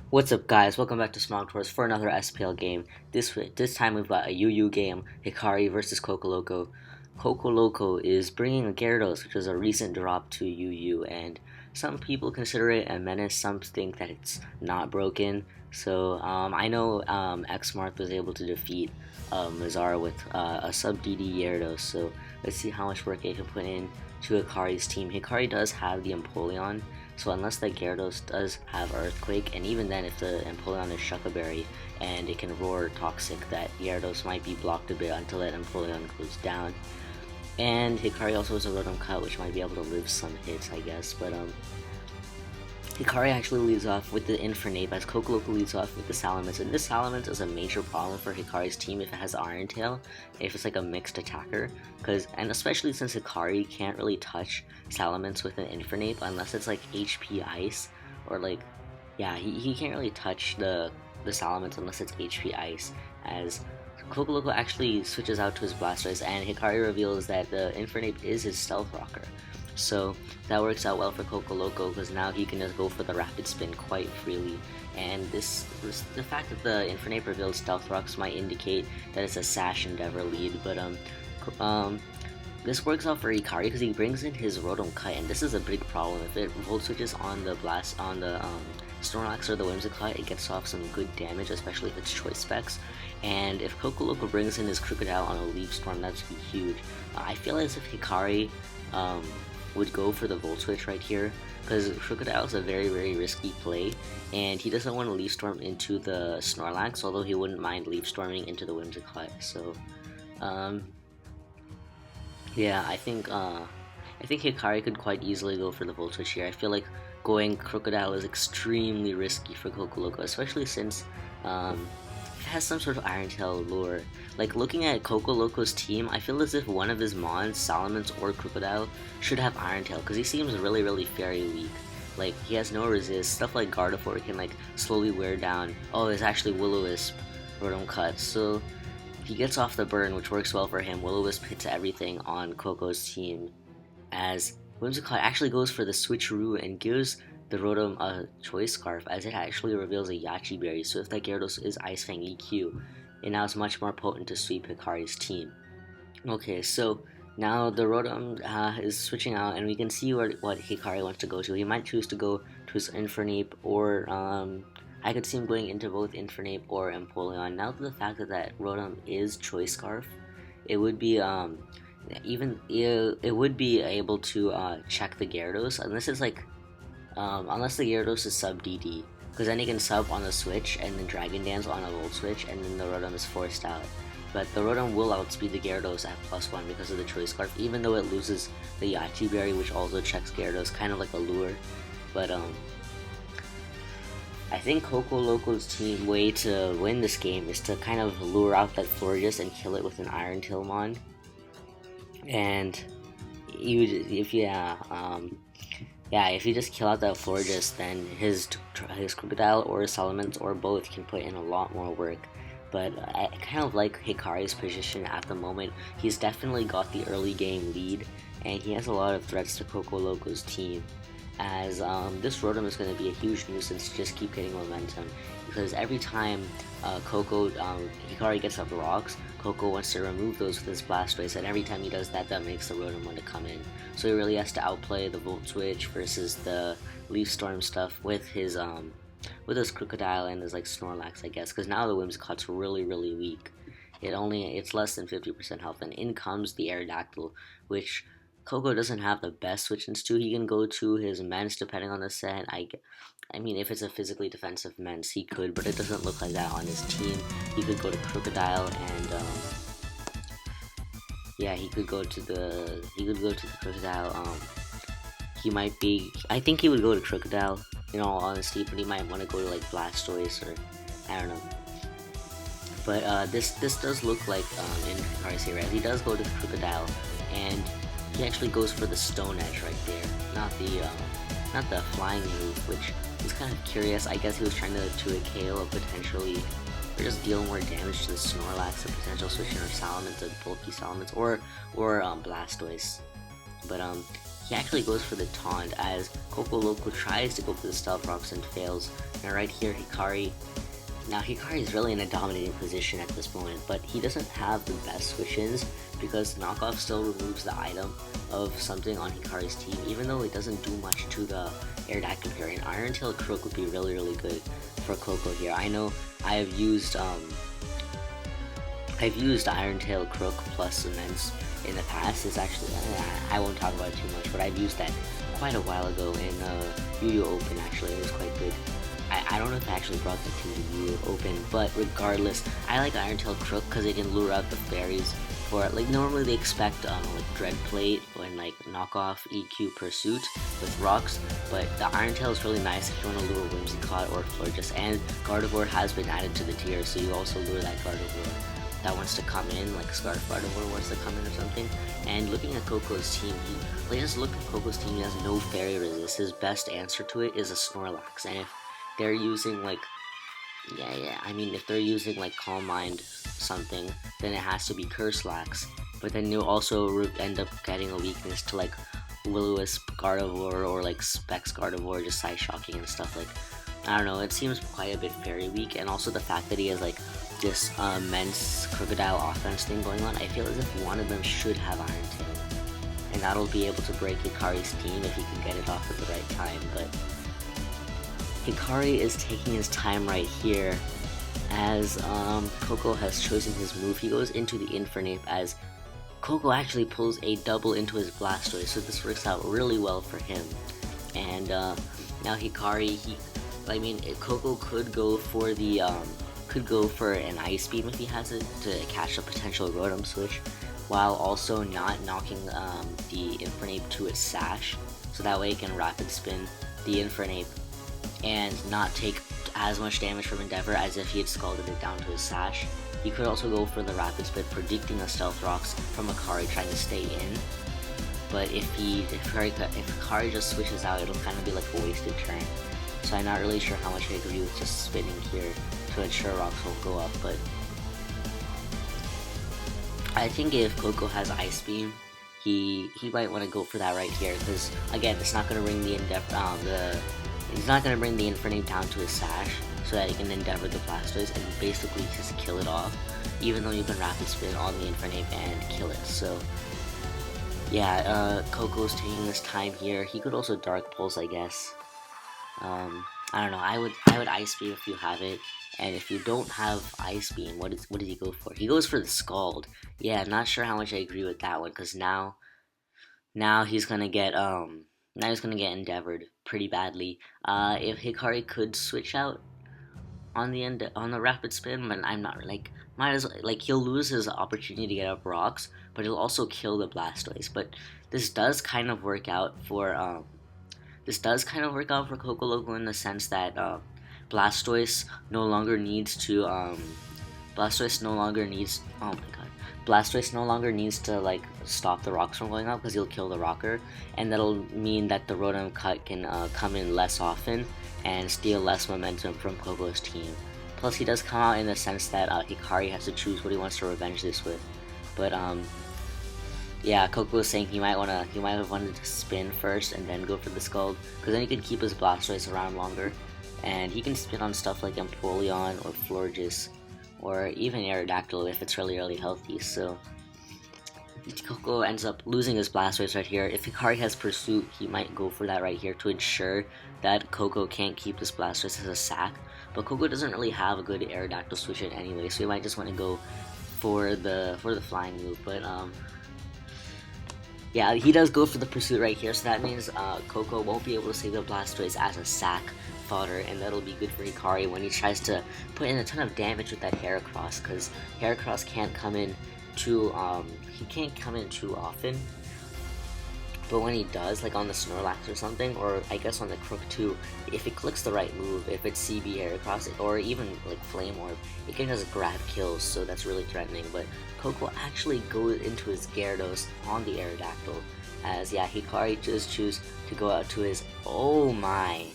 What's up, guys? Welcome back to Smogon for another SPL game. This time we've got a UU game, Hikari versus Kokoloko. Kokoloko is bringing a Gyarados, which is a recent drop to UU, and some people consider it a menace. Some think that it's not broken. So I know Xmarth was able to defeat Mazar with a sub DD Gyarados. So let's see how much work they can put in to Hikari's team. Hikari does have the Empoleon. So unless that Gyarados does have Earthquake, and even then if the Empoleon is Shuckleberry and it can roar Toxic, that Gyarados might be blocked a bit until that Empoleon goes down. And Hikari also has a Rotom Cut, which might be able to live some hits, I guess. But Hikari actually leads off with the Infernape as Kokoloko leads off with the Salamence, and this Salamence is a major problem for Hikari's team if it has Iron Tail, if it's like a mixed attacker, and especially since Hikari can't really touch Salamence with an Infernape unless it's like HP Ice, or like, yeah, he can't really touch the Salamence unless it's HP Ice, as Kokoloko actually switches out to his Blastoise, and Hikari reveals that the Infernape is his Stealth Rocker. So that works out well for Kokoloko because now he can just go for the Rapid Spin quite freely. And the fact that the Infernape revealed Stealth Rocks might indicate that it's a Sash Endeavor lead, but this works out for Hikari because he brings in his Rotom Cut, and this is a big problem. If it Volt Switches on the Snorlax or the Whimsicott, it gets off some good damage, especially if it's Choice Specs. And if Kokoloko brings in his Crocodile on a Leaf Storm, that's huge. I feel as if Hikari would go for the Volt Switch right here, because Crocodile is a very, very risky play, and he doesn't want to Leaf Storm into the Snorlax, although he wouldn't mind Leaf Storming into the Whimsicott. So, yeah, I think Hikari could quite easily go for the Volt Switch here. I feel like going Crocodile is extremely risky for Kokoloko, especially since it has some sort of Iron Tail lure. Like, looking at Kokoloko's team, I feel as if one of his Mons, Salamence or Crocodile, should have Iron Tail, because he seems really, really very weak. Like, he has no resist, stuff like Gardevoir can like slowly wear down. Oh, it's actually Will-O-Wisp Rotom Cut, so he gets off the burn, which works well for him. Will-O-Wisp hits everything on Coco's team, as Whimsicott actually goes for the switcheroo and gives the Rotom a Choice Scarf, as it actually reveals a Yachi Berry, so if that Gyarados is Ice Fang EQ, it now is much more potent to sweep Hikari's team. Okay, so now the Rotom is switching out, and we can see what Hikari wants to go to. He might choose to go to his Infernape, or I could see him going into both Infernape or Empoleon. Now that the fact that that Rotom is Choice Scarf, it would be it would be able to check the Gyarados, unless it's like unless the Gyarados is sub DD, because then he can sub on the switch and then Dragon Dance on a Volt Switch, and then the Rotom is forced out. But the Rotom will outspeed the Gyarados at +1 because of the Choice Scarf, even though it loses the Yachi Berry, which also checks Gyarados, kind of like a lure. But I think Kokoloko's team way to win this game is to kind of lure out that Florges and kill it with an Iron Tail Mon. And if you just kill out that Florges, then his Crocodile or Salamence or both can put in a lot more work. But I kind of like Hikari's position at the moment. He's definitely got the early game lead, and he has a lot of threats to Kokoloko's team, as this Rotom is going to be a huge nuisance to just keep getting momentum, because every time Hikari gets up rocks, Koko wants to remove those with his Blastoise, and every time he does that, that makes the Rotom want to come in. So he really has to outplay the Volt Switch versus the Leaf Storm stuff with his Crocodile and his like Snorlax, I guess, because now the Whimsicott's really, really weak. It's less than 50% health, and in comes the Aerodactyl, which Koko doesn't have the best switch-ins to. He can go to his Mence depending on the set. I mean, if it's a physically defensive Mence, he could, but it doesn't look like that on his team. He could go to Crocodile, and yeah, he could go to the Crocodile. I think he would go to Crocodile, in all honesty, but he might want to go to like Blastoise, or I don't know. But this does look like in Hikari's here, right? He does go to the Crocodile, and he actually goes for the Stone Edge right there, not the Flying move, which is kind of curious. I guess he was trying to a KO potentially, or just deal more damage to the Snorlax, a potential switch in, or Salamence, a bulky Salamence, or Blastoise. But he actually goes for the taunt as Kokoloko tries to go for the stealth rocks and fails. Now right here, Hikari. Now Hikari is really in a dominating position at this moment, but he doesn't have the best switch-ins because knockoff still removes the item of something on Hikari's team, even though it doesn't do much to the Aerodactyl here. And Iron Tail Crook would be really good for Coco here. I know I've used Iron Tail Crook plus Immense in the past. It's actually, I won't talk about it too much, but I've used that quite a while ago in UU Open. Actually, it was quite good. I don't know if I actually brought that to the UU Open, but regardless, I like Iron Tail Crook because it can lure out the fairies for, like, normally they expect like Dread Plate and like knockoff EQ Pursuit with rocks, but the Iron Tail is really nice if you want to lure Whimsicott or Florges, and Gardevoir has been added to the tier, so you also lure that Gardevoir that wants to come in, like Scarf Gardevoir wants to come in or something. And looking at Coco's team, just look at Coco's team, he has no fairy resist. His best answer to it is a Snorlax, and if they're using like, I mean, if they're using like Calm Mind something, then it has to be Curselax. But then you'll also end up getting a weakness to like Will-O-Wisp Gardevoir or like Specs Gardevoir, just Side Shocking and stuff. Like, I don't know, it seems quite a bit fairy weak, and also the fact that he has like this immense Crocodile offense thing going on, I feel as if one of them should have Iron Tail, and that'll be able to break Hikari's team if he can get it off at the right time. But Hikari is taking his time right here as Coco has chosen his move. He goes into the Infernape as Coco actually pulls a double into his Blastoise, so this works out really well for him. And now Hikari, Coco could go for the an Ice Beam if he has it to catch a potential Rotom switch, while also not knocking the Infernape to its Sash, so that way it can Rapid Spin the Infernape and not take as much damage from Endeavor as if he had scalded it down to his Sash. He could also go for the Rapid Spin, predicting a Stealth Rocks from Hikari trying to stay in, but if Hikari just switches out, it'll kind of be like a wasted turn. So I'm not really sure how much I agree with just spinning here to ensure rocks won't go up, but I think if Coco has Ice Beam, he might want to go for that right here, because again, it's not going to bring he's not going to bring the Infernape down to his Sash, so that he can Endeavor the Blastoise and basically just kill it off, even though you can Rapid Spin on the Infernape and kill it. So yeah, Coco's taking his time here. He could also Dark Pulse, I guess. I don't know. I would Ice Beam if you have it, and if you don't have Ice Beam, what does he go for? He goes for the Scald. Yeah, not sure how much I agree with that one, because now he's gonna get Endeavored pretty badly. If Hikari could switch out on the Rapid Spin, but I'm not he'll lose his opportunity to get up rocks, but he'll also kill the Blastoise. But this does kind of work out for Kokoloko in the sense that Blastoise no longer needs to like stop the rocks from going up, because he'll kill the rocker, and that'll mean that the Rotom Cut can come in less often and steal less momentum from Coco's team. Plus, he does come out in the sense that Hikari has to choose what he wants to revenge this with. But yeah, Coco was saying he might have wanted to spin first and then go for the Scald, because then he can keep his Blastoise around longer, and he can spin on stuff like Empoleon or Florges, or even Aerodactyl if it's really healthy. So Coco ends up losing his Blastoise right here. If Hikari has Pursuit, he might go for that right here to ensure that Coco can't keep his Blastoise as a sack. But Coco doesn't really have a good Aerodactyl switch in anyway, so he might just want to go for the flying move. But yeah, he does go for the Pursuit right here, so that means Coco won't be able to save the Blastoise as a sack fodder, and that'll be good for Hikari when he tries to put in a ton of damage with that Heracross, because Heracross can't come in too often, but when he does, like on the Snorlax or something, or I guess on the Crook too, if it clicks the right move, if it's CB Heracross, or even like Flame Orb, it can just grab kills, so that's really threatening. But Coco actually goes into his Gyarados on the Aerodactyl, as yeah, Hikari just choose to go out to his oh my.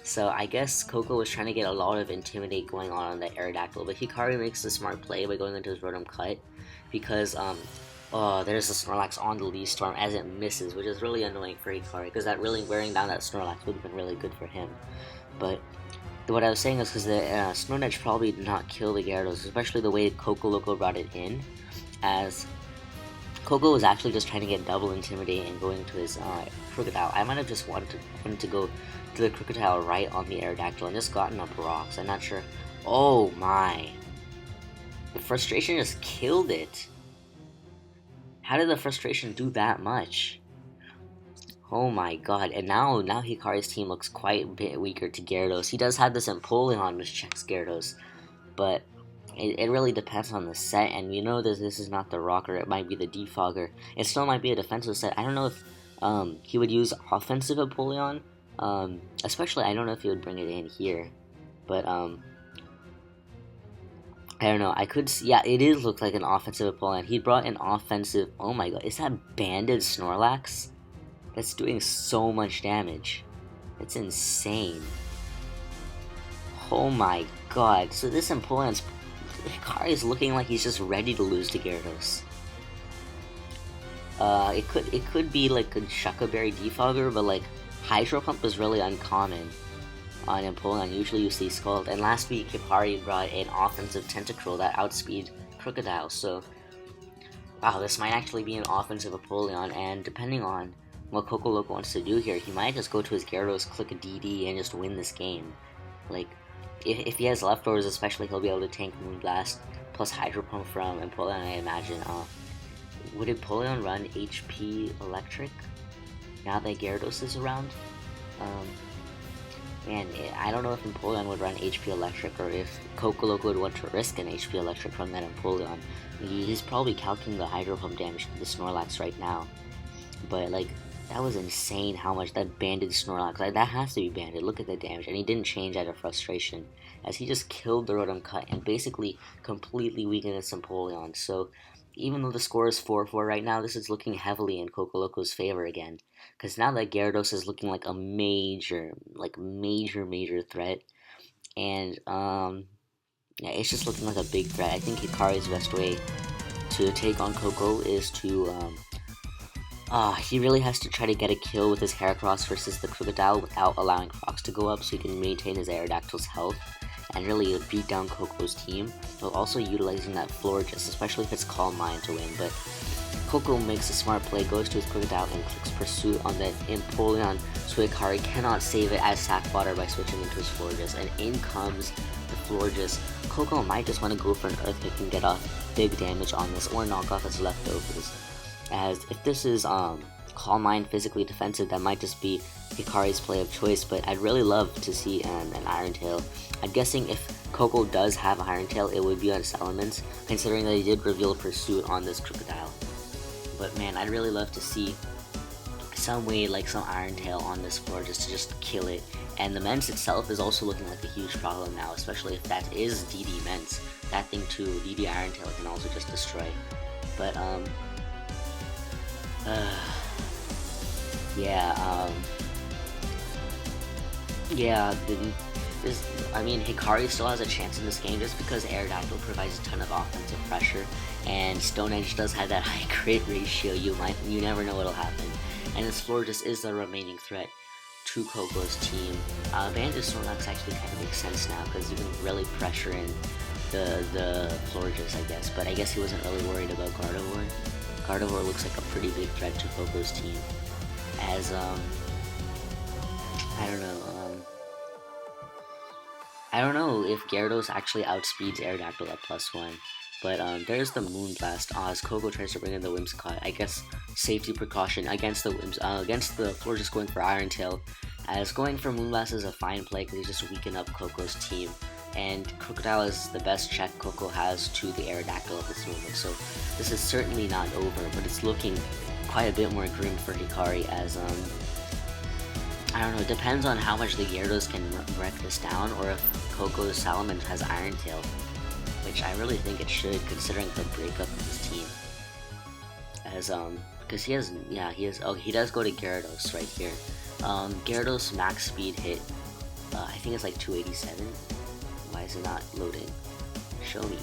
So I guess Coco was trying to get a lot of Intimidate going on the Aerodactyl, but Hikari makes the smart play by going into his Rotom Cut, because Oh, there's the Snorlax on the Leaf Storm as it misses, which is really annoying for Hikari, because that really wearing down that Snorlax would have been really good for him. But what I was saying is because the Snorlax probably did not kill the Gyarados, especially the way Kokoloko brought it in, as Coco was actually just trying to get double Intimidate and going to his Crocodile. I might have just wanted to go to the Crocodile right on the Aerodactyl and just gotten up rocks. I'm not sure. Oh my. The frustration just killed it. How did the frustration do that much? Oh my god, and now Hikari's team looks quite a bit weaker to Gyarados. He does have this Empoleon which checks Gyarados, but it really depends on the set, and we know that this is not the Rocker, it might be the Defogger. It still might be a defensive set. I don't know if he would use offensive Empoleon, especially I don't know if he would bring it in here, but I don't know. I could see, yeah, it is look like an offensive opponent. He brought an offensive. Oh my god, is that banded Snorlax? That's doing so much damage. That's insane. Oh my god. So this Empoleon's Hikari is looking like he's just ready to lose to Gyarados. It could be like a Shucka Berry Defogger, but like Hydro Pump is really uncommon on Empoleon. Usually you see Scald, and last week Hikari brought an offensive Tentacruel that outspeed Crocodile, so wow, this might actually be an offensive Empoleon, and depending on what Kokoloko wants to do here, he might just go to his Gyarados, click a DD, and just win this game. Like, if he has leftovers especially, he'll be able to tank Moonblast, plus Hydro Pump from Empoleon, I imagine. Would Empoleon run HP Electric now that Gyarados is around? Man, I don't know if Empoleon would run HP Electric or if Kokoloko would want to risk an HP Electric from that Empoleon. He's probably calculating the Hydro Pump damage to the Snorlax right now. But, like, that was insane how much that banded Snorlax, like, that has to be banded. Look at the damage. And he didn't change out of frustration, as he just killed the Rotom Cut and basically completely weakened its Empoleon. So, even though the score is 4-4 right now, this is looking heavily in Kokoloko's favor again. Because now that Gyarados is looking like a major threat. And, yeah, it's just looking like a big threat. I think Hikari's best way to take on Koko is to, he really has to try to get a kill with his Heracross versus the Crocodile without allowing Crocs to go up so he can maintain his Aerodactyl's health and really beat down Coco's team, while also utilizing that Florges, especially if it's Calm Mind to win. But Koko makes a smart play, goes to his Crocodile and clicks Pursuit on the Empoleon, so Hikari cannot save it as sack fodder by switching into his Florges, and in comes the Florges. Koko might just want to go for an Earthquake and get off big damage on this, or knock off his leftovers. As if this is Calm Mind physically defensive, that might just be Hikari's play of choice, but I'd really love to see an Iron Tail. I'm guessing if Koko does have an Iron Tail, it would be on Salamence, considering that he did reveal Pursuit on this Crocodile. But man, I'd really love to see some way, like some Iron Tail on this floor just to just kill it. And the Mence itself is also looking like a huge problem now, especially if that is DD Mence. That thing too, DD Iron Tail can also just destroy. But I mean, Hikari still has a chance in this game just because Aerodactyl provides a ton of offensive pressure, and Stone Edge does have that high crit ratio. You never know what'll happen, and this floor just is the remaining threat to Koko's team. Banded Snorlax actually kind of makes sense now because you can really pressure in the Florges, I guess, but I guess he wasn't really worried about Gardevoir. Gardevoir looks like a pretty big threat to Koko's team, as I don't know if Gyarados actually outspeeds Aerodactyl at +1, but there's the Moonblast. As Koko tries to bring in the Whimsicott, I guess safety precaution against the against the floor just going for Iron Tail, as going for Moonblast is a fine play because you just weaken up Koko's team, and Crocodile is the best check Koko has to the Aerodactyl at this moment, so this is certainly not over, but it's looking quite a bit more grim for Hikari, as I don't know, it depends on how much the Gyarados can wreck this down, or if Koko's Salamence has Iron Tail, which I really think it should, considering the breakup of his team. As because he does go to Gyarados right here. Gyarados max speed hit, I think it's like 287. Why is it not loading? Show me.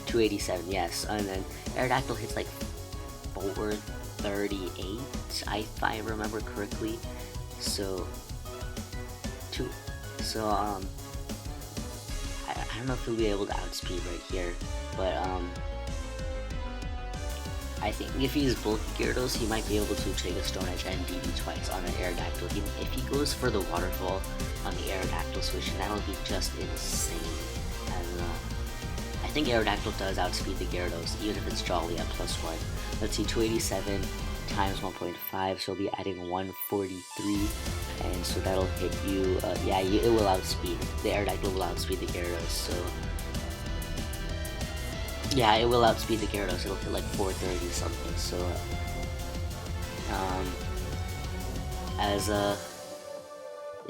287, yes. And then Aerodactyl hits like 438, if I remember correctly. So, I don't know if he'll be able to outspeed right here, but I think if he's bulky Gyarados, he might be able to take a Stone Edge and DD twice on an Aerodactyl. If he goes for the Waterfall on the Aerodactyl switch, that'll be just insane. And I think Aerodactyl does outspeed the Gyarados, even if it's Jolly at +1. Let's see, 287 times 1.5, so we'll be adding 143, and so that'll hit you, yeah, it will outspeed, the Aerodactyl will outspeed the Gyarados, so, yeah, it will outspeed the Gyarados, it'll hit like 430 something, so,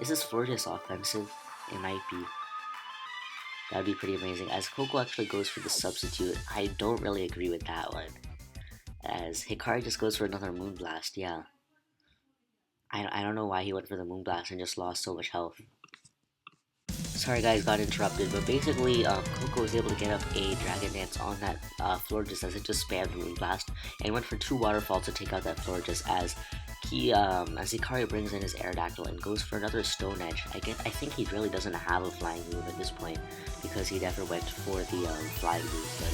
is this floor just offensive? It might be. That'd be pretty amazing. As Koko actually goes for the substitute, I don't really agree with that one. As Hikari just goes for another Moonblast, yeah. I don't know why he went for the Moonblast and just lost so much health. Sorry guys, got interrupted, but basically Koko was able to get up a Dragon Dance on that Florges as it just spammed the Moonblast, and went for 2 Waterfall to take out that Florges as Hikari brings in his Aerodactyl and goes for another Stone Edge. I think he really doesn't have a flying move at this point, because he never went for the fly move, but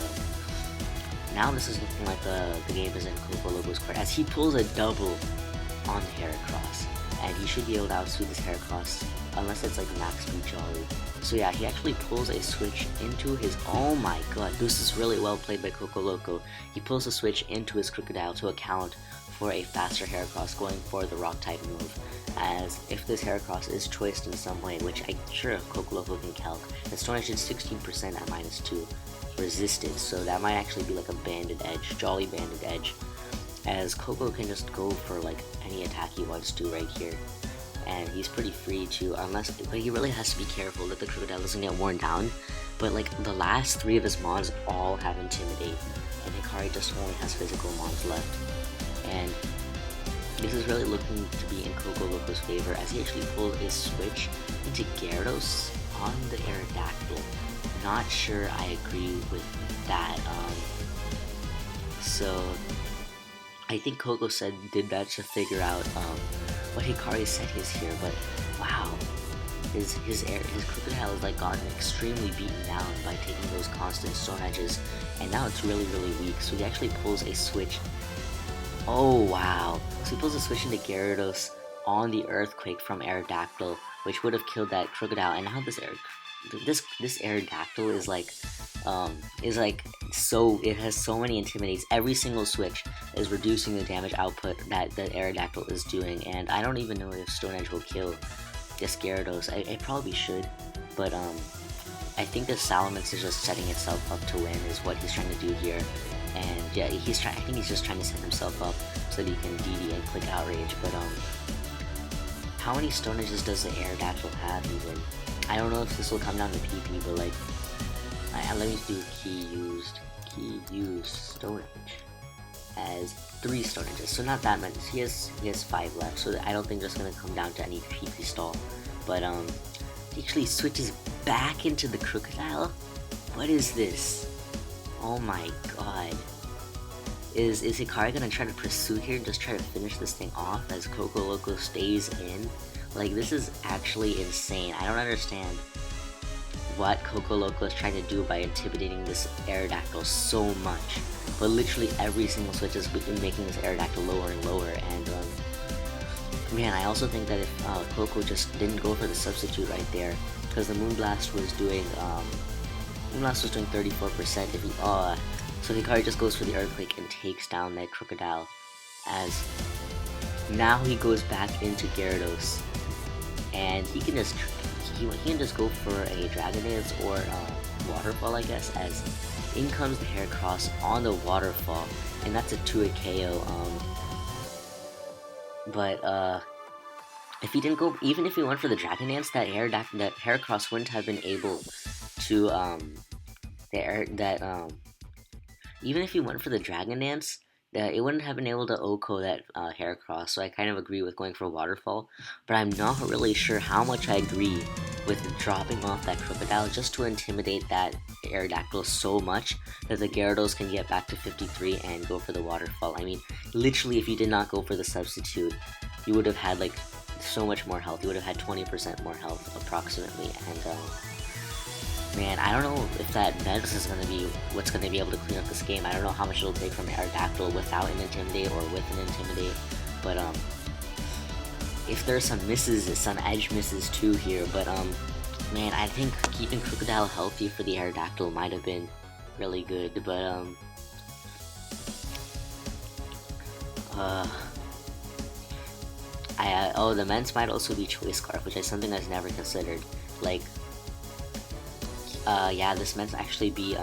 now this is looking like the game is in Kokoloko's court, as he pulls a double on the Heracross, and he should be able to outspeed this Heracross, unless it's like max speed Jolly. So yeah, he actually pulls a switch into his, oh my god, this is really well played by Kokoloko. He pulls a switch into his Crocodile to account for a faster Heracross going for the rock type move, as if this Heracross is choiced in some way, which I'm sure Kokoloko can calc, the Stone Edge is 16% at -2 resisted, so that might actually be like a banded edge, Jolly banded edge, as Koko can just go for like any attack he wants to right here, and he's pretty free to, but he really has to be careful that the Crocodile doesn't get worn down. But like the last 3 of his mons all have Intimidate, and Hikari just only has physical mons left, and this is really looking to be in Kokoloko's favor, as he actually pulled a switch into Gyarados on the Aerodactyl. Not sure I agree with that, so I think Koko did that to figure out what Hikari set is here, but wow, his Crocodile has like gotten extremely beaten down by taking those constant Stone Edges, and now it's really weak, so he actually pulls a switch. Oh wow, so he pulls a switch into Gyarados on the Earthquake from Aerodactyl, which would have killed that Crocodile, and now this Aerodactyl is like so, it has so many Intimidates. Every single switch is reducing the damage output that the Aerodactyl is doing, and I don't even know if Stone Edge will kill this Gyarados. It probably should, but I think the Salamence is just setting itself up to win is what he's trying to do here, and yeah, I think he's just trying to set himself up so that he can DD and click Outrage, but how many Stone Edges does the Aerodactyl have even? I don't know if this will come down to PP, but like, let me do key used Stone Edge as 3 Stone Edges, so not that much. He has 5 left, so I don't think that's gonna come down to any PP stall. But he actually switches back into the Crocodile. What is this? Oh my god. Is Hikari gonna try to pursue here and just try to finish this thing off as Kokoloko stays in? Like, this is actually insane. I don't understand what Kokoloko is trying to do by intimidating this Aerodactyl so much. But literally every single switch has been making this Aerodactyl lower and lower, and man, I also think that if Koko just didn't go for the substitute right there, because the Moonblast was doing 34% if he, so Hikari just goes for the Earthquake and takes down that Crocodile, as now he goes back into Gyarados, and he can just go for a Dragon Dance or Waterfall, I guess, as in comes the Heracross on the Waterfall, and that's a 2-hit KO. But if he didn't go, even if he went for the Dragon Dance, that Heracross wouldn't have been able to even if he went for the Dragon Dance, it wouldn't have been able to OHKO that Heracross, so I kind of agree with going for Waterfall, but I'm not really sure how much I agree with dropping off that Crocodile just to intimidate that Aerodactyl so much that the Gyarados can get back to 53 and go for the Waterfall. I mean, literally, if you did not go for the substitute, you would have had like so much more health. You would have had 20% more health approximately, and man, I don't know if that Ventus is gonna be what's gonna be able to clean up this game. I don't know how much it'll take from Aerodactyl without an Intimidate or with an Intimidate, but if there's some misses, some edge misses too here, but man, I think keeping Crocodile healthy for the Aerodactyl might have been really good, but oh, the Mence might also be Choice Scarf, which is something I've never considered. Like, yeah, this Mence actually be,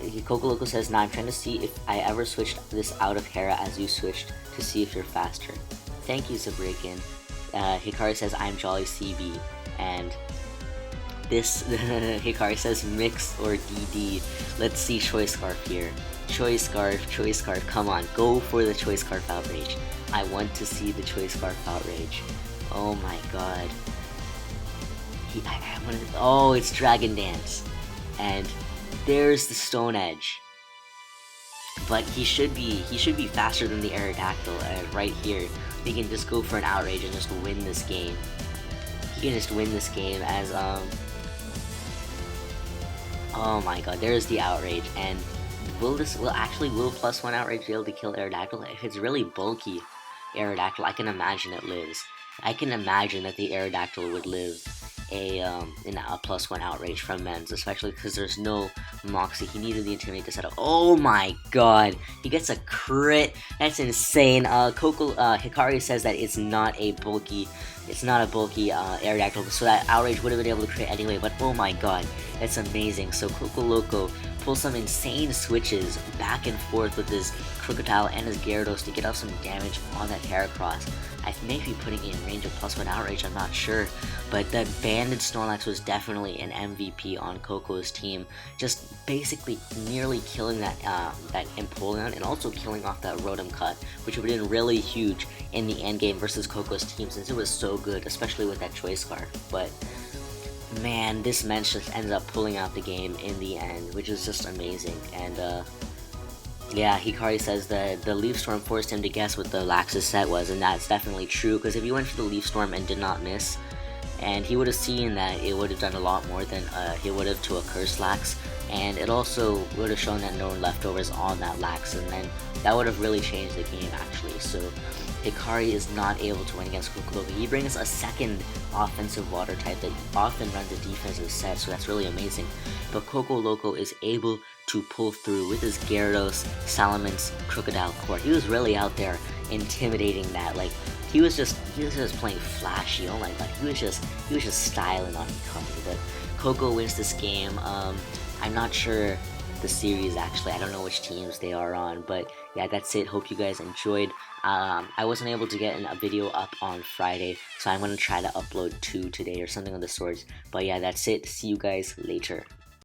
Kokoloko says, nah, I'm trying to see if I ever switched this out of Hera as you switched to see if you're faster. Thank you, Zabrikin. Hikari says, I'm Jolly CB, and this, Hikari says, Mix or DD. Let's see Choice Scarf here. Choice Scarf, come on, go for the Choice Scarf Outrage. I want to see the Choice Scarf Outrage. Oh my god. Oh, it's Dragon Dance. And there's the Stone Edge. But he should be faster than the Aerodactyl right here. He can just go for an Outrage and just win this game. He can just win this game as oh my god, there's the Outrage, and will +1 Outrage be able to kill Aerodactyl? If it's really bulky Aerodactyl, I can imagine it lives. I can imagine that the Aerodactyl would live a +1 Outrage from Mence, especially because there's no Moxie. He needed the Intimidate to set up. Oh my god, he gets a crit. That's insane. Hikari says that it's not a bulky Aerodactyl, so that Outrage would have been able to crit anyway. But oh my god, that's amazing. So Kokoloko pulls some insane switches back and forth with his Crocodile and his Gyarados to get off some damage on that Heracross. I may be putting it in range of +1 Outrage, I'm not sure, but that banded Snorlax was definitely an MVP on Coco's team, just basically nearly killing that Empoleon and also killing off that Rotom Cut, which would have been really huge in the end game versus Coco's team since it was so good, especially with that Choice Scarf. But man, this Mence just ended up pulling out the game in the end, which is just amazing. And yeah, Hikari says that the Leaf Storm forced him to guess what the Lax's set was, and that's definitely true, because if he went for the Leaf Storm and did not miss, and he would have seen that it would have done a lot more than he would have to a Curse Lax, and it also would have shown that no leftovers on that Lax, and then that would have really changed the game actually. So Hikari is not able to win against Kokoloko. He brings a second offensive water type that often runs a defensive set, so that's really amazing. But Kokoloko is able to pull through with his Gyarados, Salamence, Crocodile Core. He was really out there intimidating that. Like, he was just playing flashy. Oh my god, he was just styling on Hikari. But Koko wins this game. I'm not sure the series actually. I don't know which teams they are on, but yeah, that's it. Hope you guys enjoyed. I wasn't able to get a video up on Friday, so I'm gonna try to upload 2 today or something of the sorts. But yeah, that's it. See you guys later.